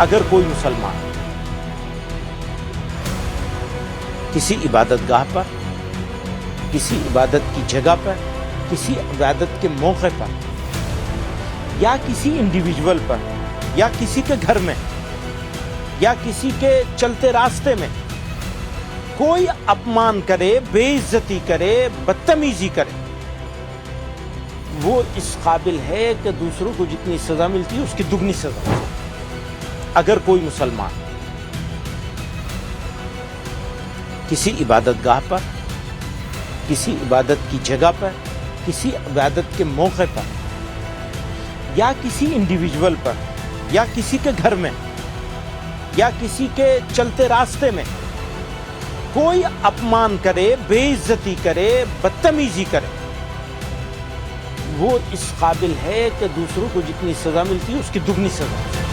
अगर कोई मुसलमान किसी इबादतगाह पर, किसी इबादत की जगह पर, किसी इबादत के मौके पर या किसी इंडिविजुअल पर या किसी के घर में या किसी के चलते रास्ते में कोई अपमान करे, बेइज्जती करे, बदतमीजी करे, वो इस काबिल है कि दूसरों को जितनी सजा मिलती है उसकी दुगनी सजा। अगर कोई मुसलमान किसी इबादतगाह पर, किसी इबादत की जगह पर, किसी इबादत के मौके पर या किसी इंडिविजुअल पर या किसी के घर में या किसी के चलते रास्ते में कोई अपमान करे, बेइज्जती करे, बदतमीजी करे, वो इस काबिल है कि दूसरों को जितनी सजा मिलती है उसकी दुगनी सजा।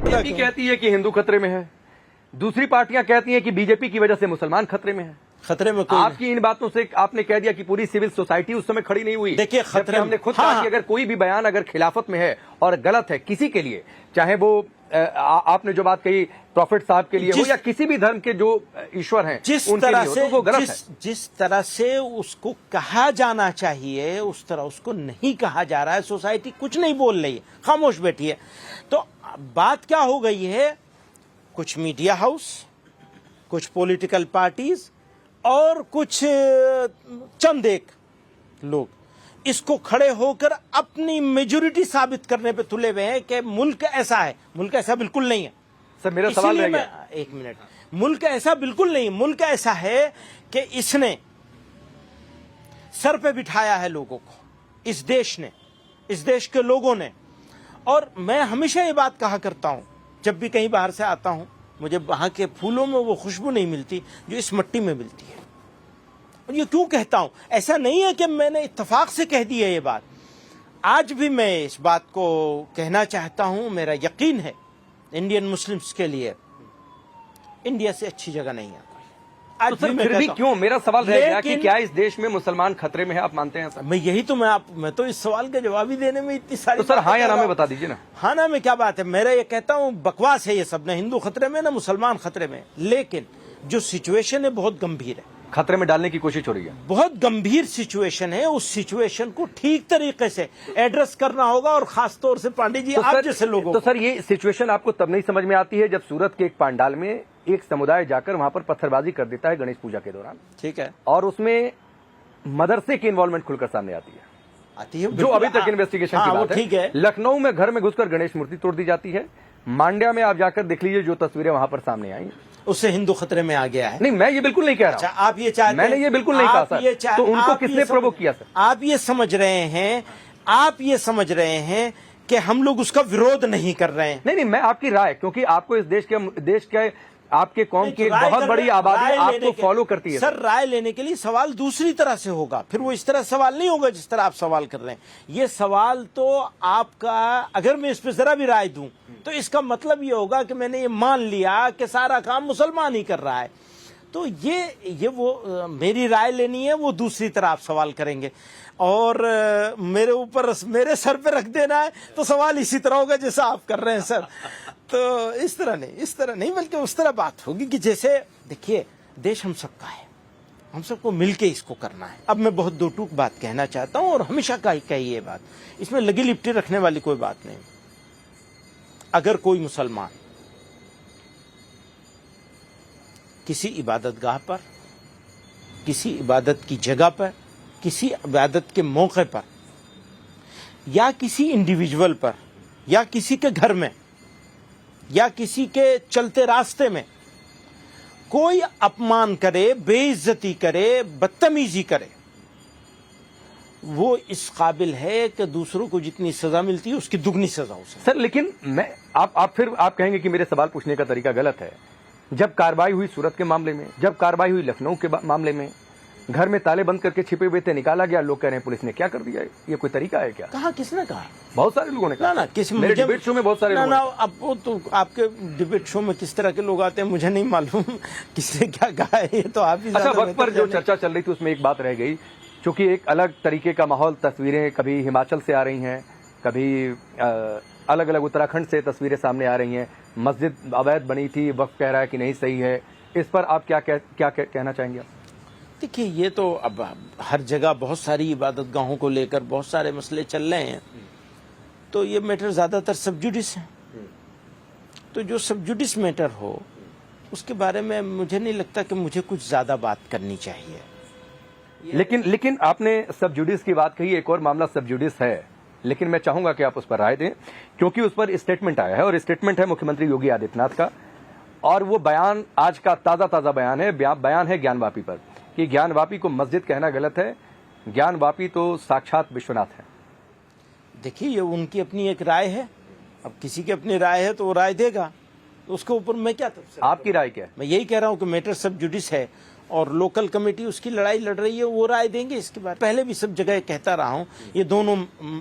बीजेपी कहती है कि हिंदू खतरे में है, दूसरी पार्टियां कहती हैं कि बीजेपी की वजह से मुसलमान खतरे में है। खतरे में कोई आपकी इन बातों से आपने कह दिया कि पूरी सिविल सोसाइटी उस समय खड़ी नहीं हुई। देखिए, खतरे हमने खुद कहा कि अगर कोई भी बयान अगर खिलाफत में है और गलत है किसी के लिए, चाहे वो आपने जो बात कही प्रॉफिट साहब के लिए हो या किसी भी धर्म के जो ईश्वर हैं उनके लिए हो, तो वो गलत है। जिस तरह से उसको कहा जाना चाहिए उस तरह उसको नहीं कहा जा रहा है। सोसाइटी कुछ नहीं बोल रही है, खामोश बैठी है। तो बात क्या हो गई है, कुछ मीडिया हाउस, कुछ पॉलिटिकल पार्टीज और कुछ चंद एक लोग इसको खड़े होकर अपनी मेजॉरिटी साबित करने पे तुले हुए हैं कि मुल्क ऐसा है। मुल्क ऐसा बिल्कुल नहीं है। सर मेरा सवाल रह गया, एक मिनट, मुल्क ऐसा बिल्कुल नहीं। मुल्क ऐसा है कि इसने सर पे बिठाया है लोगों को, इस देश ने, इस देश के लोगों ने। और मैं हमेशा ये बात कहा करता हूं, जब भी कहीं बाहर से आता हूं, मुझे वहां के फूलों में वो खुशबू नहीं मिलती जो इस मिट्टी में मिलती है। और ये क्यों कहता हूं? ऐसा नहीं है कि मैंने इत्तेफाक से कह दी है ये बात। आज भी मैं इस बात को कहना चाहता हूं। मेरा यकीन है इंडियन मुस्लिम्स के लिए इंडिया से अच्छी जगह नहीं है। आज तो सर फिर भी क्यों, मेरा सवाल रह गया कि क्या इस देश में मुसलमान खतरे में है, आप मानते हैं सर? मैं यही तो मैं तो इस सवाल का जवाब ही देने में इतनी सारी, तो सर हाँ या ना में बता दीजिए ना। हाँ ना में क्या बात है? मेरा ये कहता हूँ बकवास है ये सब, ना हिंदू खतरे में ना मुसलमान खतरे में। लेकिन जो सिचुएशन है बहुत गंभीर है, खतरे में डालने की कोशिश हो रही है। बहुत गंभीर सिचुएशन है। उस सिचुएशन को ठीक तरीके से एड्रेस करना होगा और खास तौर से पांडे जी आप जैसे लोगों तो सर ये सिचुएशन आपको तब नहीं समझ में आती है जब सूरत के एक पंडाल में एक समुदाय जाकर वहां पर पत्थरबाजी कर देता है गणेश पूजा के दौरान, ठीक है, और उसमें मदरसे की इन्वॉल्वमेंट खुलकर सामने आती है जो अभी तक इन्वेस्टिगेशन की बात है। ठीक है, लखनऊ में घर में घुसकर गणेश मूर्ति तोड़ दी जाती है। मांड्या में आप जाकर देख लीजिए जो तस्वीरें वहां पर सामने आई, उससे हिंदू खतरे में आ गया है। नहीं, मैं ये बिल्कुल नहीं कह रहा। अच्छा, आप ये चाहते, मैंने ये बिल्कुल नहीं कहा सर। तो उनको किसने प्रोवोक किया सर? आप ये समझ रहे हैं, आप ये समझ रहे हैं कि हम लोग उसका विरोध नहीं कर रहे हैं। नहीं, मैं आपकी राय, क्योंकि आपको इस देश के आपके कौम की एक बहुत बड़ी आबादी आपको फॉलो करती है सर। राय लेने के लिए सवाल दूसरी तरह से होगा, फिर वो इस तरह सवाल नहीं होगा जिस तरह आप सवाल कर रहे हैं। ये सवाल तो आपका, अगर मैं इस पर जरा भी राय दूं तो इसका मतलब ये होगा कि मैंने ये मान लिया कि सारा काम मुसलमान ही कर रहा है। तो ये वो मेरी राय लेनी है, वो दूसरी तरह आप सवाल करेंगे और मेरे ऊपर, मेरे सर पे रख देना है तो सवाल इसी तरह होगा जैसा आप कर रहे हैं सर। तो इस तरह नहीं बल्कि उस तरह बात होगी कि जैसे, देखिए, देश हम सबका है, हम सबको मिलके इसको करना है। अब मैं बहुत दो टूक बात कहना चाहता हूं और हमेशा कही ये बात, इसमें लगी लिपटी रखने वाली कोई बात नहीं। अगर कोई मुसलमान किसी इबादतगाह पर, किसी इबादत की जगह पर, किसी इबादत के मौके पर या किसी इंडिविजुअल पर या किसी के घर में या किसी के चलते रास्ते में कोई अपमान करे, बेइज्जती करे, बदतमीजी करे, वो इस काबिल है कि दूसरों को जितनी सजा मिलती है उसकी दुगनी सजा उसे। सर लेकिन मैं आप कहेंगे कि मेरे सवाल पूछने का तरीका गलत है। जब कार्रवाई हुई सूरत के मामले में, जब कार्रवाई हुई लखनऊ के मामले में, घर में ताले बंद करके छिपे हुए थे, निकाला गया, लोग कह रहे हैं पुलिस ने क्या कर दिया। ये कोई तरीका है क्या? कहा, किसने कहा? बहुत सारे लोगों ने कहा। ना मेरे डिबेट शो में बहुत सारे लोग। अब वो तो आपके डिबेट शो में किस तरह के लोग आते हैं मुझे नहीं मालूम किसने क्या कहा है, ये तो आप ही। अच्छा, वक्त पर जो चर्चा चल रही थी उसमें एक बात रह गई, क्योंकि एक अलग तरीके का माहौल, तस्वीरें कभी हिमाचल से आ रही हैं, कभी अलग अलग उत्तराखंड से तस्वीरें सामने आ रही हैं। मस्जिद अवैध बनी थी, वक्त कह रहा है कि नहीं सही है। इस पर आप क्या कहना चाहेंगे? देखिए, ये तो अब हर जगह बहुत सारी इबादत गाहों को लेकर बहुत सारे मसले चल रहे हैं, तो ये मैटर ज़्यादातर सब जुडिस है। तो जो सब जुडिस मैटर हो उसके बारे में मुझे नहीं लगता कि मुझे कुछ ज़्यादा बात करनी चाहिए। लेकिन आपने सब जुडिस की बात कही, एक और मामला सब जुडिस है, लेकिन मैं चाहूंगा कि आप उस पर राय दें, क्योंकि उस पर स्टेटमेंट आया है और स्टेटमेंट है मुख्यमंत्री योगी आदित्यनाथ का। और वो बयान आज का ताज़ा बयान है, बयान है ज्ञानवापी पर, कि ज्ञानवापी को मस्जिद कहना गलत है, ज्ञानवापी तो साक्षात विश्वनाथ है। देखिए, ये उनकी अपनी एक राय है। अब किसी की अपनी राय है तो वो राय देगा, तो उसके ऊपर मैं क्या तफसील। आपकी राय क्या है? मैं यही कह रहा हूँ कि मैटर सब जुडिस है और लोकल कमेटी उसकी लड़ाई लड़ रही है, वो राय देंगे इसके बारे में। पहले भी सब जगह कहता रहा हूँ, ये दोनों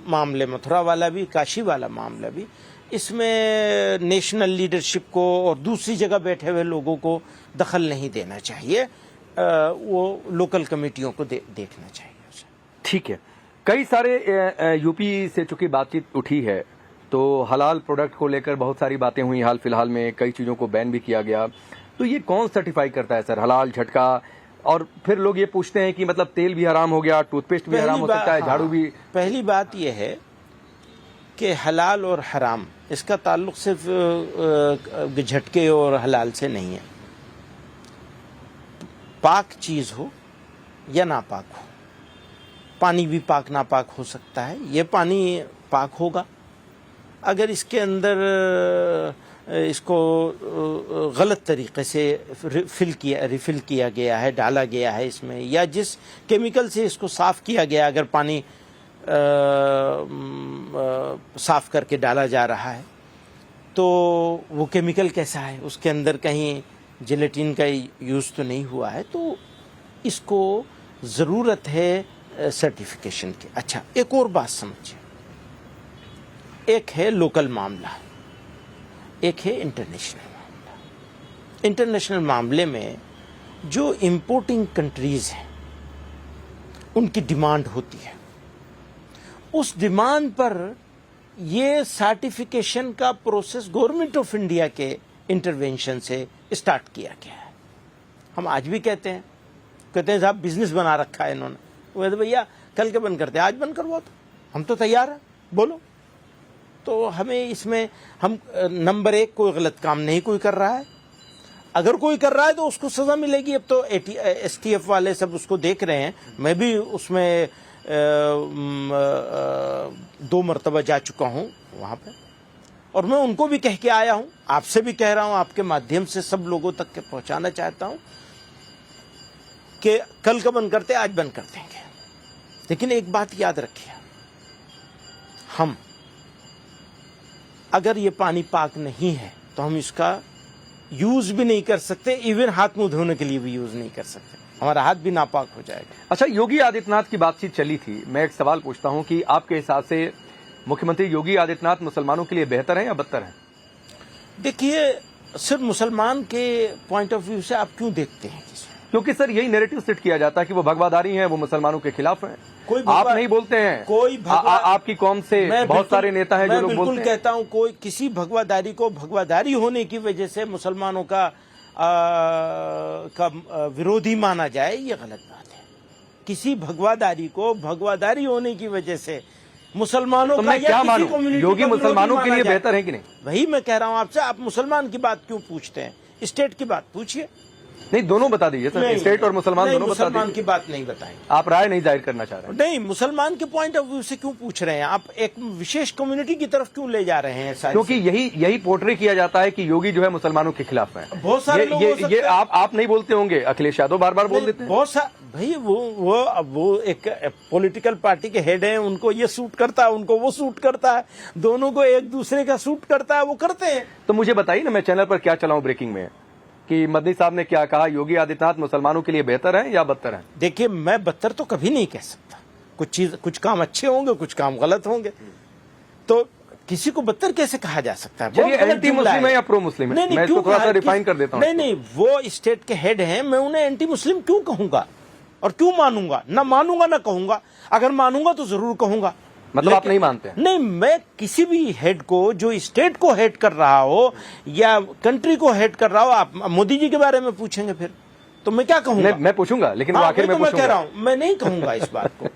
मामले, मथुरा वाला भी, काशी वाला मामला भी, इसमें नेशनल लीडरशिप को और दूसरी जगह बैठे हुए लोगों को दखल नहीं देना चाहिए, वो लोकल कमेटियों को देखना चाहिए। ठीक है। कई सारे यूपी से चूंकि बातचीत उठी है, तो हलाल प्रोडक्ट को लेकर बहुत सारी बातें हुई हाल फिलहाल में, कई चीज़ों को बैन भी किया गया। तो ये कौन सर्टिफाई करता है सर, हलाल, झटका? और फिर लोग ये पूछते हैं कि मतलब तेल भी हराम हो गया, टूथपेस्ट भी हराम हो सकता है, झाड़ू भी। पहली बात यह है कि हलाल और हराम इसका ताल्लुक सिर्फ झटके और हलाल से नहीं है। पाक चीज हो या नापाक हो, पानी भी पाक नापाक हो सकता है। ये पानी पाक होगा अगर इसके अंदर इसको गलत तरीके से रिफिल किया गया है, डाला गया है इसमें, या जिस केमिकल से इसको साफ किया गया, अगर पानी साफ करके डाला जा रहा है तो वो केमिकल कैसा है, उसके अंदर कहीं जेलेटिन का यूज़ तो नहीं हुआ है, तो इसको ज़रूरत है सर्टिफिकेशन की। अच्छा, एक और बात समझिए, एक है लोकल मामला, एक है इंटरनेशनल मामला। इंटरनेशनल मामले में जो इंपोर्टिंग कंट्रीज़ हैं उनकी डिमांड होती है, उस डिमांड पर ये सर्टिफिकेशन का प्रोसेस गवर्नमेंट ऑफ इंडिया के इंटरवेंशन से स्टार्ट किया गया है। हम आज भी कहते हैं साहब बिजनेस बना रखा है इन्होंने, वो कहते भैया कल के बंद करते हैं, आज बंद करवाओ, तो हम तो तैयार हैं, बोलो। तो हमें इसमें, हम नंबर एक, कोई गलत काम नहीं कोई कर रहा है, अगर कोई कर रहा है तो उसको सजा मिलेगी। अब तो STF वाले सब उसको देख रहे हैं, मैं भी उसमें 2 मरतबा जा चुका हूं वहां पे, और मैं उनको भी कह के आया हूं, आपसे भी कह रहा हूं, आपके माध्यम से सब लोगों तक के पहुंचाना चाहता हूं कि कल का बंद करते, आज बंद कर देंगे। लेकिन एक बात याद रखिए, हम अगर ये पानी पाक नहीं है तो हम इसका यूज भी नहीं कर सकते, इवन हाथ मुंह धोने के लिए भी यूज नहीं कर सकते, हमारा हाथ भी नापाक हो जाएगा। अच्छा, योगी आदित्यनाथ की बातचीत चली थी, मैं एक सवाल पूछता हूं कि आपके हिसाब से मुख्यमंत्री योगी आदित्यनाथ मुसलमानों के लिए बेहतर हैं या बदतर हैं? देखिए, सिर्फ मुसलमान के पॉइंट ऑफ व्यू से आप क्यों देखते हैं? क्योंकि सर यही नैरेटिव सेट किया जाता है कि वो भगवादारी हैं, वो मुसलमानों के खिलाफ हैं। आप नहीं बोलते हैं, कोई आपकी कौम से बहुत सारे नेता हैं जो लोग बोलते हैं। मैं कहता हूं, कोई किसी भगवादारी को भगवादारी होने की वजह से मुसलमानों का विरोधी माना जाए, ये गलत बात है। किसी भगवादारी को भगवादारी होने की वजह से मुसलमानों तो मैं क्या मानूं, योगी मुसलमानों के लिए बेहतर है कि नहीं? वही मैं कह रहा हूं आपसे, आप मुसलमान की बात क्यों पूछते हैं, स्टेट की बात पूछिए। नहीं, दोनों बता दीजिए सर, स्टेट और मुसलमान दोनों बता दीजिए। मुसलमान की बात नहीं बताएंगे, आप राय नहीं जाहिर करना चाह रहे हैं? नहीं, मुसलमान के पॉइंट ऑफ व्यू से क्यों पूछ रहे हैं आप, एक विशेष कम्युनिटी की तरफ क्यों ले जा रहे हैं? क्योंकि यही पोर्ट्रे किया जाता है कि योगी जो है मुसलमानों के खिलाफ है। बहुत सारे ये आप नहीं बोलते होंगे, अखिलेश यादव बार बार बोल देते हैं। बहुत सारे भाई, वो एक पॉलिटिकल पार्टी के हेड हैं, उनको ये सूट करता है, उनको वो सूट करता है, दोनों को एक दूसरे का सूट करता है, वो करते हैं। तो मुझे बताइए ना, मैं चैनल पर क्या चलाऊं ब्रेकिंग में, कि मदनी साहब ने क्या कहा, योगी आदित्यनाथ मुसलमानों के लिए बेहतर है या बदतर है? देखिए, मैं बदतर तो कभी नहीं कह सकता, कुछ काम अच्छे होंगे, कुछ काम गलत होंगे, तो किसी को बदतर कैसे कहा जा सकता है? चलिए, एंटी मुस्लिम है या प्रो मुस्लिम है? मैं इसको थोड़ा सा रिफाइन कर देता हूं। नहीं, वो स्टेट के हेड हैं, मैं उन्हें एंटी मुस्लिम क्यों कहूंगा? और क्यों मानूंगा? ना मानूंगा ना कहूंगा। अगर मानूंगा तो जरूर कहूंगा। मतलब आप नहीं मानते हैं? नहीं, मैं किसी भी हेड को, जो स्टेट को हेड कर रहा हो या कंट्री को हेड कर रहा हो, आप मोदी जी के बारे में पूछेंगे फिर तो मैं क्या कहूंगा? मैं पूछूंगा, लेकिन वो हाँ, आखिर वही में तो मैं पूछूंगा। कह रहा हूं, मैं नहीं कहूंगा इस बात को।